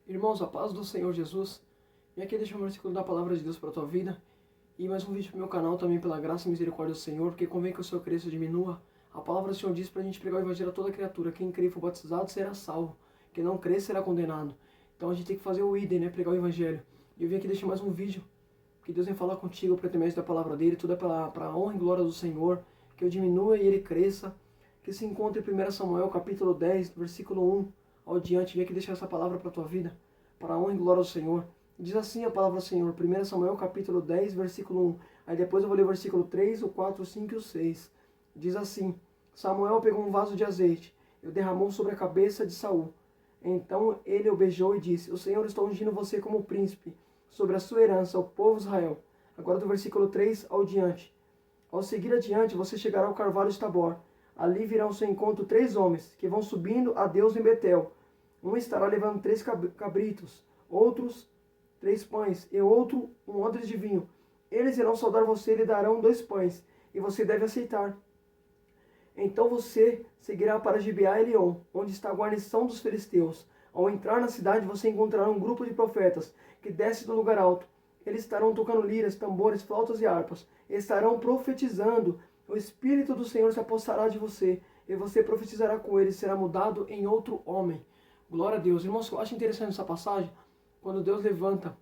Irmãos, a paz do Senhor Jesus. Vem aqui deixar um versículo da palavra de Deus para a tua vida. E mais um vídeo para o meu canal também pela graça e misericórdia do Senhor, porque convém que o Senhor cresça e diminua. A palavra do Senhor diz para a gente pregar o evangelho a toda criatura. Quem crer e for batizado será salvo. Quem não crer será condenado. Então a gente tem que fazer o idem, né? Pregar o evangelho. E eu vim aqui deixar mais um vídeo que Deus vem falar contigo para intermédio da palavra dele. Tudo é para a honra e glória do Senhor. Que eu diminua e ele cresça. Que se encontre em 1 Samuel capítulo 10, versículo 1 ao diante. Vem aqui deixar essa palavra para a tua vida, para a honra e glória do Senhor. Diz assim a palavra do Senhor, 1 Samuel capítulo 10, versículo 1. Aí depois eu vou ler o versículo 3, o 4, o 5 e o 6. Diz assim: Samuel pegou um vaso de azeite e o derramou sobre a cabeça de Saul. Então ele o beijou e disse: O Senhor está ungindo você como príncipe sobre a sua herança, o povo de Israel. Agora do versículo 3 ao diante. Ao seguir adiante, você chegará ao carvalho de Tabor. Ali virão ao seu encontro 3 homens, que vão subindo a Deus em Betel. Um estará levando 3 cabritos, outros 3 pães, e outro um odre de vinho. Eles irão saudar você e lhe darão 2 pães, e você deve aceitar. Então você seguirá para Gibeá e Elion, onde está a guarnição dos filisteus. Ao entrar na cidade, você encontrará um grupo de profetas, que desce do lugar alto. Eles estarão tocando liras, tambores, flautas e harpas. Estarão profetizando. O Espírito do Senhor se apossará de você, e você profetizará com ele, será mudado em outro homem. Glória a Deus. Irmãos, eu acho interessante essa passagem, quando Deus levanta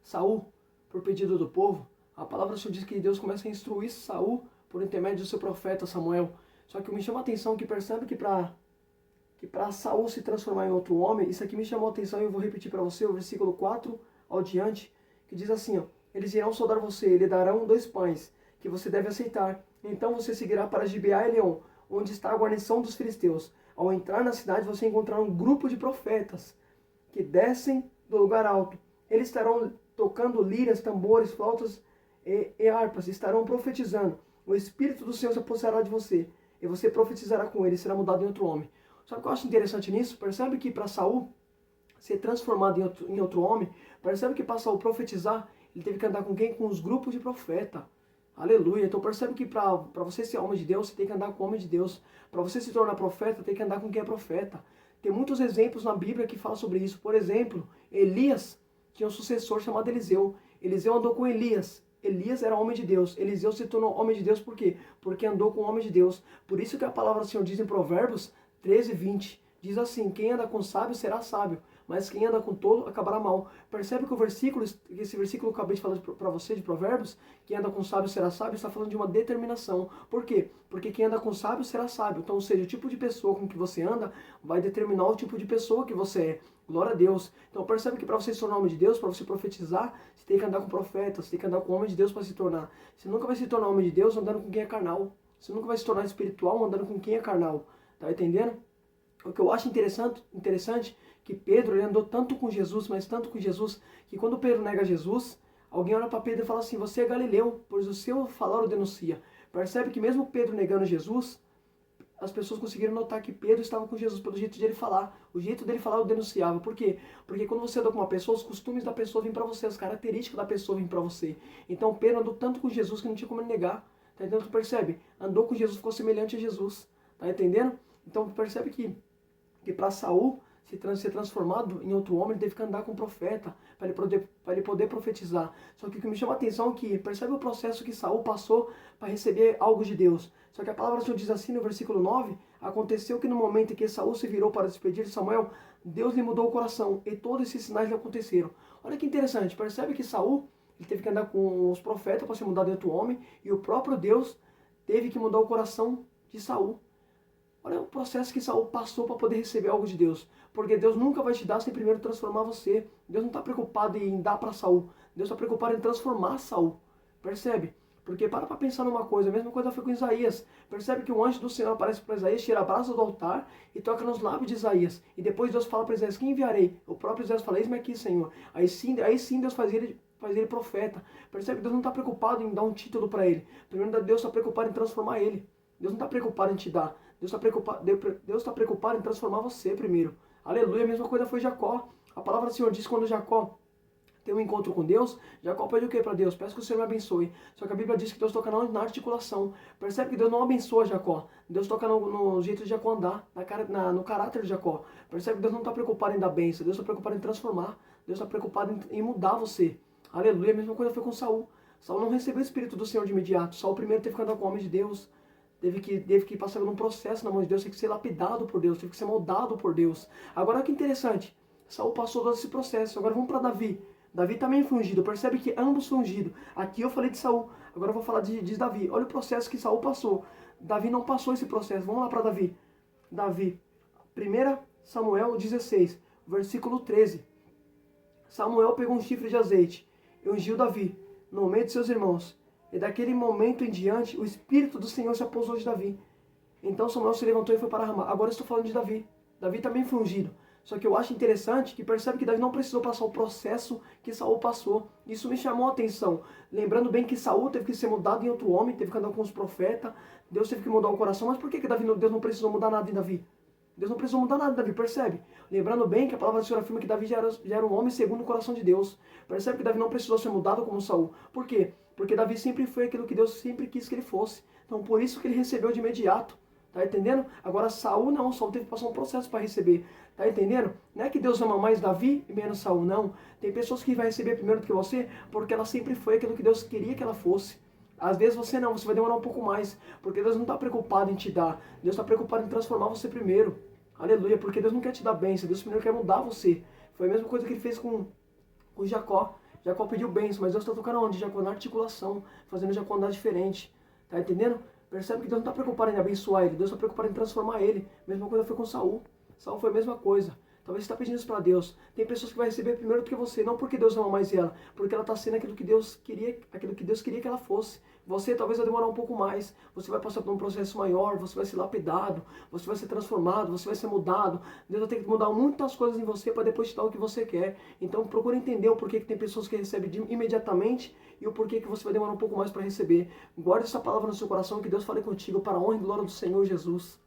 Saul por pedido do povo, a palavra do Senhor diz que Deus começa a instruir Saul por intermédio do seu profeta Samuel. Só que me chama a atenção que percebe que para Saul se transformar em outro homem, isso aqui me chamou a atenção e eu vou repetir para você o versículo 4 ao diante, que diz assim, ó: Eles irão saudar você e lhe darão 2 pães, que você deve aceitar. Então você seguirá para Gibeá e Leon, onde está a guarnição dos filisteus. Ao entrar na cidade, você encontrará um grupo de profetas que descem do lugar alto. Eles estarão tocando liras, tambores, flautas e harpas. Estarão profetizando. O Espírito do Senhor se apossará de você, e você profetizará com ele, será mudado em outro homem. Sabe o que eu acho interessante nisso? Percebe que para Saul ser transformado em outro homem, percebe que para Saul profetizar, ele teve que andar com quem? Com os grupos de profeta. Aleluia. Então percebe que para você ser homem de Deus, você tem que andar com o homem de Deus. Para você se tornar profeta, tem que andar com quem é profeta. Tem muitos exemplos na Bíblia que falam sobre isso. Por exemplo, Elias tinha um sucessor chamado Eliseu. Eliseu andou com Elias. Elias era homem de Deus. Eliseu se tornou homem de Deus por quê? Porque andou com o homem de Deus. Por isso que a palavra do Senhor diz em Provérbios 13, 20. Diz assim: quem anda com sábio será sábio, mas quem anda com tolo acabará mal. Percebe que esse versículo que eu acabei de falar para você de Provérbios, quem anda com sábio será sábio, está falando de uma determinação. Por quê? Porque quem anda com sábio será sábio. Então, ou seja, o tipo de pessoa com que você anda vai determinar o tipo de pessoa que você é. Glória a Deus. Então percebe que para você se tornar homem de Deus, para você profetizar, você tem que andar com profetas, você tem que andar com homem de Deus para se tornar. Você nunca vai se tornar homem de Deus andando com quem é carnal. Você nunca vai se tornar espiritual andando com quem é carnal. Tá entendendo? O que eu acho interessante que Pedro ele andou tanto com Jesus, mas tanto com Jesus, que quando Pedro nega Jesus, alguém olha para Pedro e fala assim: você é galileu, pois o seu falar o denuncia. Percebe que mesmo Pedro negando Jesus, as pessoas conseguiram notar que Pedro estava com Jesus pelo jeito de ele falar. O jeito dele falar o denunciava. Por quê? Porque quando você anda com uma pessoa, os costumes da pessoa vêm para você, as características da pessoa vêm para você. Então Pedro andou tanto com Jesus que não tinha como ele negar. Tá entendendo? Tu percebe? Andou com Jesus, ficou semelhante a Jesus. Tá entendendo? Então percebe que para Saul ser transformado em outro homem, ele teve que andar com um profeta para ele poder profetizar. Só que o que me chama a atenção é que percebe o processo que Saul passou para receber algo de Deus. Só que a palavra do Senhor diz assim no versículo 9: aconteceu que no momento em que Saul se virou para despedir de Samuel, Deus lhe mudou o coração e todos esses sinais lhe aconteceram. Olha que interessante, percebe que Saul ele teve que andar com os profetas para ser mudado em outro homem, e o próprio Deus teve que mudar o coração de Saul. Olha o processo que Saul passou para poder receber algo de Deus. Porque Deus nunca vai te dar sem primeiro transformar você. Deus não está preocupado em dar para Saul. Deus está preocupado em transformar Saul. Percebe? Porque para pensar numa coisa. A mesma coisa foi com Isaías. Percebe que o anjo do Senhor aparece para Isaías, tira a brasa do altar e toca nos lábios de Isaías. E depois Deus fala para Isaías: quem enviarei? O próprio Isaías fala: eis-me aqui, Senhor. Aí sim Deus faz ele profeta. Percebe que Deus não está preocupado em dar um título para ele. Primeiro Deus está preocupado em transformar ele. Deus não está preocupado em te dar. Deus está preocupado em transformar você primeiro. Aleluia. A mesma coisa foi Jacó. A palavra do Senhor diz quando Jacó ter um encontro com Deus, Jacó pede o que para Deus? Peço que o Senhor me abençoe. Só que a Bíblia diz que Deus toca na articulação. Percebe que Deus não abençoa Jacó. Deus toca no jeito de Jacó andar, no caráter de Jacó. Percebe que Deus não está preocupado em dar bênção, Deus está preocupado em transformar. Deus está preocupado em mudar você. Aleluia. A mesma coisa foi com Saul. Saul não recebeu o Espírito do Senhor de imediato. Saul primeiro teve que andar com o homem de Deus. Teve que passar por um processo na mão de Deus, teve que ser lapidado por Deus, teve que ser moldado por Deus. Agora, que interessante, Saul passou todo esse processo. Agora vamos para Davi. Davi também foi ungido, percebe que ambos foram ungidos. Aqui eu falei de Saul, agora eu vou falar de Davi. Olha o processo que Saul passou. Davi não passou esse processo. Vamos lá para Davi. Davi, 1 Samuel 16, versículo 13. Samuel pegou um chifre de azeite e ungiu Davi no meio de seus irmãos. E daquele momento em diante, o Espírito do Senhor se apossou de Davi. Então Samuel se levantou e foi para Ramá. Agora eu estou falando de Davi. Davi também foi ungido. Só que eu acho interessante que percebe que Davi não precisou passar o processo que Saul passou. Isso me chamou a atenção. Lembrando bem que Saul teve que ser mudado em outro homem, teve que andar com os profetas. Deus teve que mudar o coração. Mas por que Deus não precisou mudar nada em Davi? Deus não precisou mudar nada em Davi, percebe? Lembrando bem que a palavra do Senhor afirma que Davi já era um homem segundo o coração de Deus. Percebe que Davi não precisou ser mudado como Saul. Por quê? Porque Davi sempre foi aquilo que Deus sempre quis que ele fosse. Então por isso que ele recebeu de imediato. Tá entendendo? Agora Saul não, Saul teve que passar um processo para receber. Tá entendendo? Não é que Deus ama mais Davi e menos Saul, não. Tem pessoas que vai receber primeiro do que você, porque ela sempre foi aquilo que Deus queria que ela fosse. Às vezes você não, você vai demorar um pouco mais, porque Deus não está preocupado em te dar. Deus está preocupado em transformar você primeiro. Aleluia, porque Deus não quer te dar bênção, Deus primeiro quer mudar você. Foi a mesma coisa que ele fez com Jacó. Jacó pediu bênção, mas Deus está tocando onde? Jacó na articulação, fazendo Jacó andar diferente. Tá entendendo? Percebe que Deus não está preocupado em abençoar ele, Deus está preocupado em transformar ele. Mesma coisa foi com Saul. Saul foi a mesma coisa. Talvez você está pedindo isso para Deus. Tem pessoas que vai receber primeiro do que você, não porque Deus ama mais ela, porque ela está sendo aquilo que Deus queria que ela fosse. Você talvez vai demorar um pouco mais, você vai passar por um processo maior, você vai ser lapidado, você vai ser transformado, você vai ser mudado. Deus vai ter que mudar muitas coisas em você para depois te dar o que você quer. Então procura entender o porquê que tem pessoas que recebem imediatamente e o porquê que você vai demorar um pouco mais para receber. Guarde essa palavra no seu coração, que Deus fale contigo para a honra e glória do Senhor Jesus.